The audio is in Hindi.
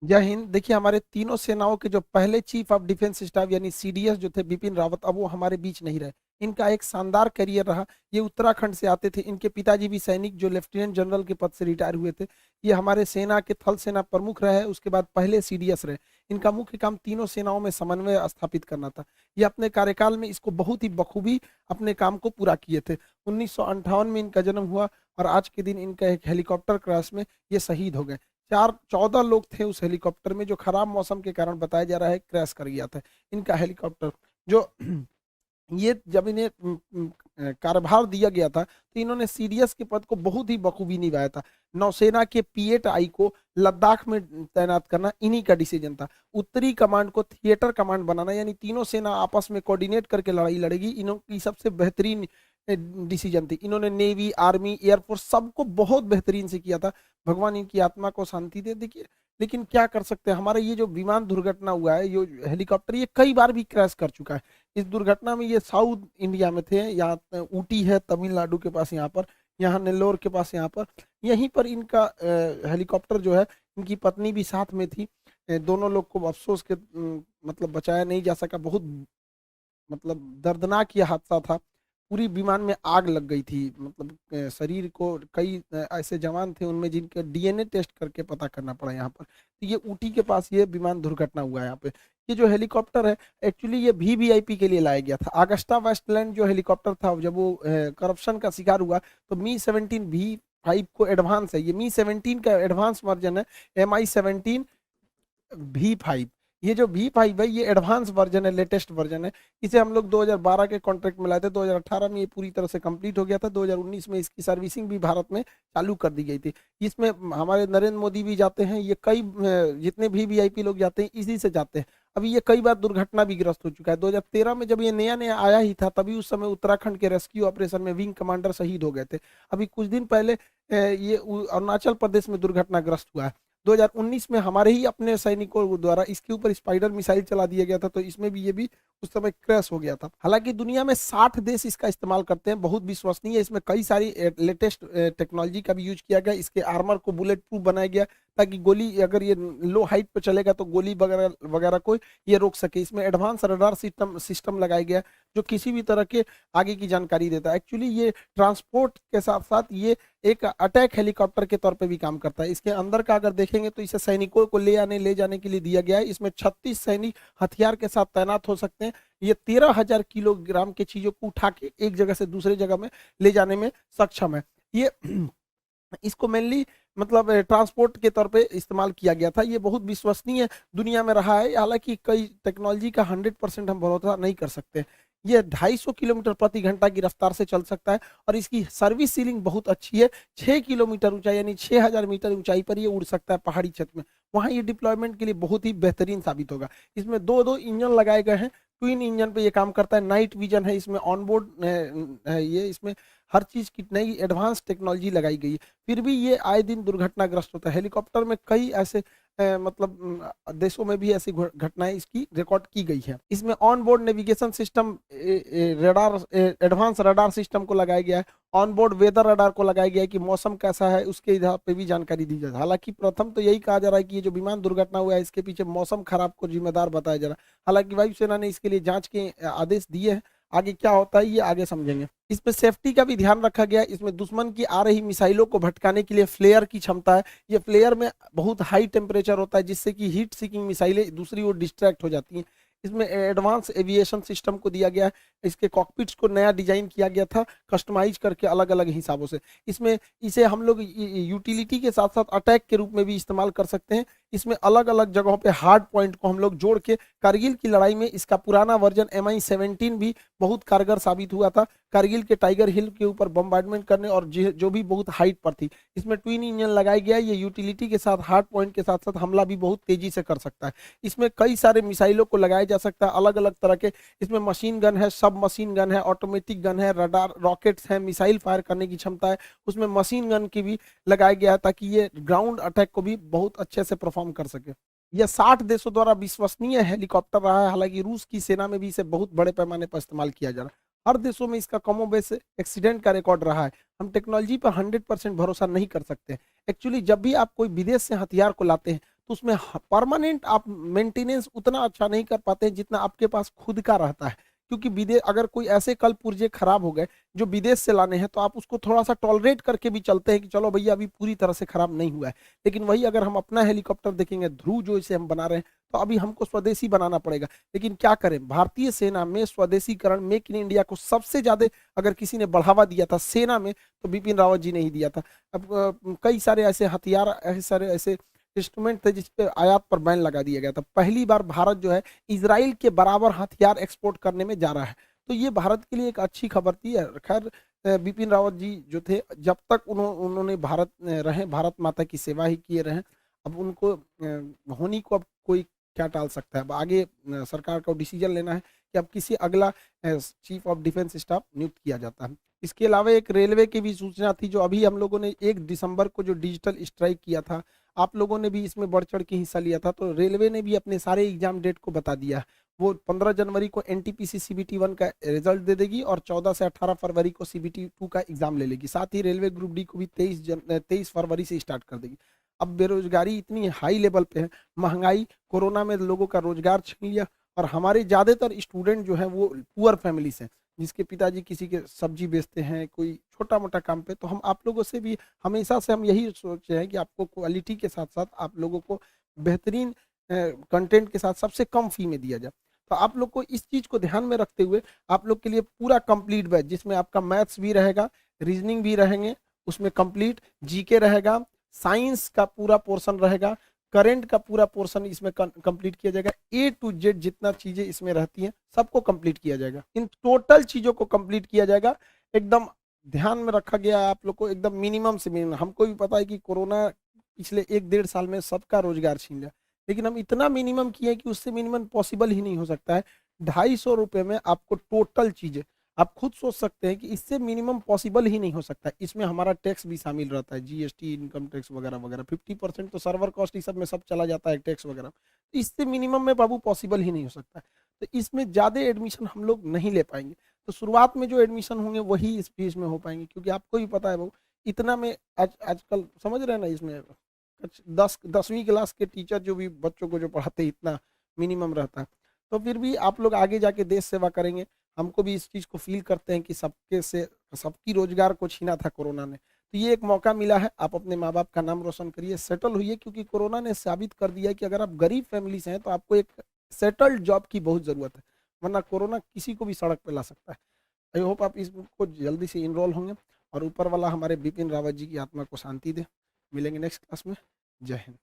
जय हिंद। देखिए, हमारे तीनों सेनाओं के जो पहले चीफ ऑफ डिफेंस स्टाफ यानी सीडीएस जो थे बिपिन रावत, अब वो हमारे बीच नहीं रहे। इनका एक शानदार करियर रहा। ये उत्तराखंड से आते थे। इनके पिताजी भी सैनिक जो लेफ्टिनेंट जनरल के पद से रिटायर हुए थे। ये हमारे सेना के थल सेना प्रमुख रहे, उसके बाद पहले सीडीएस रहे। इनका मुख्य काम तीनों सेनाओं में समन्वय स्थापित करना था। ये अपने कार्यकाल में इसको बहुत ही बखूबी अपने काम को पूरा किए थे। 1958 में इनका जन्म हुआ और आज के दिन इनका एक हेलीकॉप्टर क्रैश में ये शहीद हो गए। 14 लोग थे उस हेलीकॉप्टर में, जो खराब मौसम के कारण बताया जा रहा है क्रैश कर गया था इनका हेलीकॉप्टर। जो ये जब इन्हें कार्यभार दिया गया था तो इन्होंने सीडीएस के पद को बहुत ही बखूबी निभाया था। नौसेना के P-8I को लद्दाख में तैनात करना इन्हीं का डिसीजन था। उत्तरी कमांड को थिएटर कमांड बनाना, यानी तीनों सेना आपस में कोऑर्डिनेट करके लड़ाई लड़ेगी, इनकी सबसे बेहतरीन डिसीजन थी। इन्होंने नेवी, आर्मी, एयरफोर्स सबको बहुत बेहतरीन से किया था। भगवान इनकी आत्मा को शांति दे। देखिए, लेकिन क्या कर सकते हैं, हमारा ये जो विमान दुर्घटना हुआ है, ये हेलीकॉप्टर ये कई बार भी क्रैश कर चुका है। इस दुर्घटना में ये साउथ इंडिया में थे, यहाँ ऊटी है तमिलनाडु के पास, यहाँ पर, यहाँ नेल्लोर के पास, यहाँ पर, यहीं पर इनका हेलीकॉप्टर जो है, इनकी पत्नी भी साथ में थी। दोनों लोग को अफसोस के मतलब बचाया नहीं जा सका। बहुत मतलब दर्दनाक ये हादसा था। पूरी विमान में आग लग गई थी। मतलब शरीर को कई ऐसे जवान थे उनमें जिनके डीएनए टेस्ट करके पता करना पड़ा यहाँ पर। तो ये ऊटी के पास ये विमान दुर्घटना हुआ है यहाँ पे। ये जो हेलीकॉप्टर है, एक्चुअली ये वीवीआईपी के लिए लाया गया था। अगस्टा वेस्टलैंड जो हेलीकॉप्टर था, जब वो करप्शन का शिकार हुआ तो Mi-17 V5 को एडवांस है, ये Mi-17 का एडवांस वर्जन है, Mi-17 V5। ये जो V5 है ये एडवांस वर्जन है, लेटेस्ट वर्जन है। इसे हम लोग 2012 के कॉन्ट्रैक्ट में लाए थे। 2018 में ये पूरी तरह से कंप्लीट हो गया था। 2019 में इसकी सर्विसिंग भी भारत में चालू कर दी गई थी। इसमें हमारे नरेंद्र मोदी भी जाते हैं। ये कई जितने भी वीआईपी लोग जाते हैं इसी से जाते हैं। अभी ये कई बार दुर्घटना भी ग्रस्त हो चुका है। 2013 में जब ये नया नया आया ही था, तभी उस समय उत्तराखंड के रेस्क्यू ऑपरेशन में विंग कमांडर शहीद हो गए थे। अभी कुछ दिन पहले ये अरुणाचल प्रदेश में दुर्घटनाग्रस्त हुआ है। 2019 में हमारे ही अपने सैनिकों द्वारा इसके ऊपर स्पाइडर मिसाइल चला दिया गया था, तो इसमें भी ये भी उस समय क्रैश हो गया था। हालांकि दुनिया में 60 देश इसका इस्तेमाल करते हैं, बहुत विश्वसनीय है। इसमें कई सारी लेटेस्ट टेक्नोलॉजी का भी यूज किया गया। इसके आर्मर को बुलेट प्रूफ बनाया गया, ताकि गोली, अगर ये लो हाइट पर चलेगा तो गोली वगैरह वगैरह को ये रोक सके। इसमें एडवांस रडार सिस्टम लगाया गया, जो किसी भी तरह के आगे की जानकारी देता है। एक्चुअली ये ट्रांसपोर्ट के साथ साथ ये एक अटैक हेलीकॉप्टर के तौर पे भी काम करता है। इसके अंदर का अगर देखेंगे तो इसे सैनिकों को ले जाने के लिए दिया गया है। इसमें 36 सैनिक हथियार के साथ तैनात हो सकते हैं। ये 13,000 किलोग्राम के चीजों को उठा के एक जगह से दूसरे जगह में ले जाने में सक्षम है। ये इसको मेनली मतलब ट्रांसपोर्ट के तौर पे इस्तेमाल किया गया था। ये बहुत विश्वसनीय दुनिया में रहा है। हालांकि कई टेक्नोलॉजी का 100% हम भरोसा नहीं कर सकते। ये 250 किलोमीटर प्रति घंटा की रफ्तार से चल सकता है और इसकी सर्विस सीलिंग बहुत अच्छी है। 6 किलोमीटर ऊंचाई यानी 6,000 मीटर ऊंचाई पर ये उड़ सकता है पहाड़ी क्षेत्र में। वहाँ ये डिप्लॉयमेंट के लिए बहुत ही बेहतरीन साबित होगा। इसमें दो दो इंजन लगाए गए हैं। ट्विन इंजन पे ये काम करता है। नाइट विजन है इसमें, ऑनबोर्ड है ये, इसमें हर चीज की नई एडवांस टेक्नोलॉजी लगाई गई है। फिर भी ये आए दिन दुर्घटनाग्रस्त होता है। हेलीकॉप्टर में कई ऐसे मतलब देशों में भी ऐसी घटनाएं इसकी रिकॉर्ड की गई है। इसमें on board navigation system, radar, advance radar system को लगाया गया है। ऑन बोर्ड वेदर रडार को लगाया गया है कि मौसम कैसा है उसके हिसाब पे भी जानकारी दी जाए। हालांकि प्रथम तो यही कहा जा रहा है कि ये जो विमान दुर्घटना हुआ है इसके पीछे मौसम खराब को जिम्मेदार बताया जा रहा है। हालांकि वायुसेना ने इसके लिए जांच के आदेश दिए हैं। आगे क्या होता है ये आगे समझेंगे। इसमें सेफ्टी का भी ध्यान रखा गया है। इसमें दुश्मन की आ रही मिसाइलों को भटकाने के लिए फ्लेयर की क्षमता है। ये फ्लेयर में बहुत हाई टेम्परेचर होता है, जिससे कि हीट सीकिंग मिसाइलें दूसरी ओर डिस्ट्रैक्ट हो जाती हैं। इसमें एडवांस एविएशन सिस्टम को दिया गया है। इसके कॉकपिट्स को नया डिजाइन किया गया था, कस्टमाइज करके अलग अलग हिसाबों से। इसमें इसे हम लोग यूटिलिटी के साथ साथ अटैक के रूप में भी इस्तेमाल कर सकते हैं। इसमें अलग अलग जगहों पे हार्ड पॉइंट को हम लोग जोड़ के, कारगिल की लड़ाई में इसका पुराना वर्जन Mi-17 भी बहुत कारगर साबित हुआ था, कारगिल के टाइगर हिल के ऊपर बम्बार्डमेंट करने, और जो भी बहुत हाइट पर थी। इसमें ट्विन इंजन लगाया गया है। ये यूटिलिटी के साथ, हार्ड पॉइंट के साथ साथ हमला भी बहुत तेजी से कर सकता है। इसमें कई सारे मिसाइलों को लगाया जा सकता है, अलग अलग तरह के। इसमें मशीन गन है, सब मशीन गन है, ऑटोमेटिक गन है, रडार, रॉकेट्स है, मिसाइल फायर करने की क्षमता है। उसमें मशीन गन की भी लगाया गया है, ताकि ये ग्राउंड अटैक को भी बहुत अच्छे से परफॉर्म कर सके। यह 60 देशों द्वारा विश्वसनीय हेलीकॉप्टर रहा है। हालांकि रूस की सेना में भी इसे बहुत बड़े पैमाने पर इस्तेमाल किया जा रहा है। हर देशों में इसका कमोबेश एक्सीडेंट का रिकॉर्ड रहा है। हम टेक्नोलॉजी पर 100% भरोसा नहीं कर सकते। एक्चुअली जब भी आप कोई विदेश से हथियार को लाते हैं तो उसमें परमानेंट आप मेंटेनेंस उतना अच्छा नहीं कर पाते हैं जितना आपके पास खुद का रहता है। क्योंकि विदेश अगर कोई ऐसे कल पुर्जे खराब हो गए जो विदेश से लाने हैं, तो आप उसको थोड़ा सा टॉलरेट करके भी चलते हैं कि चलो भैया अभी पूरी तरह से खराब नहीं हुआ है। लेकिन वही अगर हम अपना हेलीकॉप्टर देखेंगे, ध्रुव जो इसे हम बना रहे हैं, तो अभी हमको स्वदेशी बनाना पड़ेगा। लेकिन क्या करें, भारतीय सेना में स्वदेशीकरण, मेक इन इंडिया को सबसे ज्यादा अगर किसी ने बढ़ावा दिया था सेना में, तो बिपिन रावत जी ने ही दिया था। अब कई सारे ऐसे हथियार, ऐसे सारे ऐसे इंस्ट्रूमेंट थे जिस पे आयात पर बैन लगा दिया गया था। पहली बार भारत जो है इजराइल के बराबर हथियार एक्सपोर्ट करने में जा रहा है। तो ये भारत के लिए एक अच्छी खबर थी। खैर, बिपिन रावत जी जो थे, जब तक उन्होंने भारत रहे, भारत माता की सेवा ही किए रहे। अब उनको होनी को अब कोई क्या टाल सकता है। अब आगे सरकार को डिसीजन लेना है कि अब किसी अगला चीफ ऑफ डिफेंस स्टाफ नियुक्त किया जाता है। इसके अलावा एक रेलवे की भी सूचना थी, जो अभी हम लोगों ने 1 दिसंबर को जो डिजिटल स्ट्राइक किया था, आप लोगों ने भी इसमें बढ़ चढ़ के हिस्सा लिया था। तो रेलवे ने भी अपने सारे एग्जाम डेट को बता दिया है। वो 15 जनवरी को एनटीपीसी सीबीटी 1 का रिजल्ट दे देगी और 14 से 18 फरवरी को सीबीटी 2 का एग्जाम ले लेगी। साथ ही रेलवे ग्रुप डी को भी 23 फरवरी से स्टार्ट कर देगी। अब बेरोजगारी इतनी हाई लेवल पे है, महंगाई, कोरोना में लोगों का रोजगार छीन लिया, और हमारे ज्यादातर स्टूडेंट जो हैं वो पुअर फैमिली से, जिसके पिताजी किसी के सब्जी बेचते हैं, कोई छोटा मोटा काम पे। तो हम आप लोगों से भी हमेशा से हम यही सोचे हैं कि आपको क्वालिटी के साथ साथ आप लोगों को बेहतरीन कंटेंट के साथ सबसे कम फी में दिया जाए। तो आप लोग को इस चीज को ध्यान में रखते हुए आप लोग के लिए पूरा कंप्लीट बैच, जिसमें आपका मैथ्स भी रहेगा, रीजनिंग भी रहेंगे, उसमें कंप्लीट जीके रहेगा, साइंस का पूरा पोर्शन रहेगा, करंट का पूरा पोर्शन इसमें कंप्लीट किया जाएगा। ए टू जेड जितना चीजें इसमें रहती हैं सबको कंप्लीट किया जाएगा। इन टोटल चीजों को कंप्लीट किया जाएगा। एकदम ध्यान में रखा गया है आप लोग को, एकदम मिनिमम से मिनिमम। हमको भी पता है कि कोरोना पिछले 1 डेढ़ साल में सबका रोजगार छीन लिया, लेकिन हम इतना मिनिमम किए कि उससे मिनिमम पॉसिबल ही नहीं हो सकता है। 250 रुपये में आपको टोटल चीजें, आप खुद सोच सकते हैं कि इससे मिनिमम पॉसिबल ही नहीं हो सकता। इसमें हमारा टैक्स भी शामिल रहता है, जीएसटी, इनकम टैक्स वगैरह वगैरह। 50% तो सर्वर कॉस्ट, इस सब में सब चला जाता है, टैक्स वगैरह। तो इससे मिनिमम में बाबू पॉसिबल ही नहीं हो सकता। तो इसमें ज़्यादा एडमिशन हम लोग नहीं ले पाएंगे। तो शुरुआत में जो एडमिशन होंगे वही इस फीस में हो पाएंगे, क्योंकि आपको भी पता है बाबू, इतना में आजकल समझ रहे हैं ना, इसमें 10वीं क्लास के टीचर जो भी बच्चों को जो पढ़ाते हैं, इतना मिनिमम रहता है। तो फिर भी आप लोग आगे जाके देश सेवा करेंगे। हमको भी इस चीज़ को फील करते हैं कि सबकी रोजगार को छीना था कोरोना ने। तो ये एक मौका मिला है, आप अपने माँ बाप का नाम रोशन करिए, सेटल होइए। क्योंकि कोरोना ने साबित कर दिया है कि अगर आप गरीब फैमिली से हैं तो आपको एक सेटल्ड जॉब की बहुत ज़रूरत है, वरना कोरोना किसी को भी सड़क पे ला सकता है। आई होप आप इसको जल्दी से इनरोल होंगे, और ऊपर वाला हमारे बिपिन रावत जी की आत्मा को शांति दे। मिलेंगे नेक्स्ट क्लास में। जय हिंद।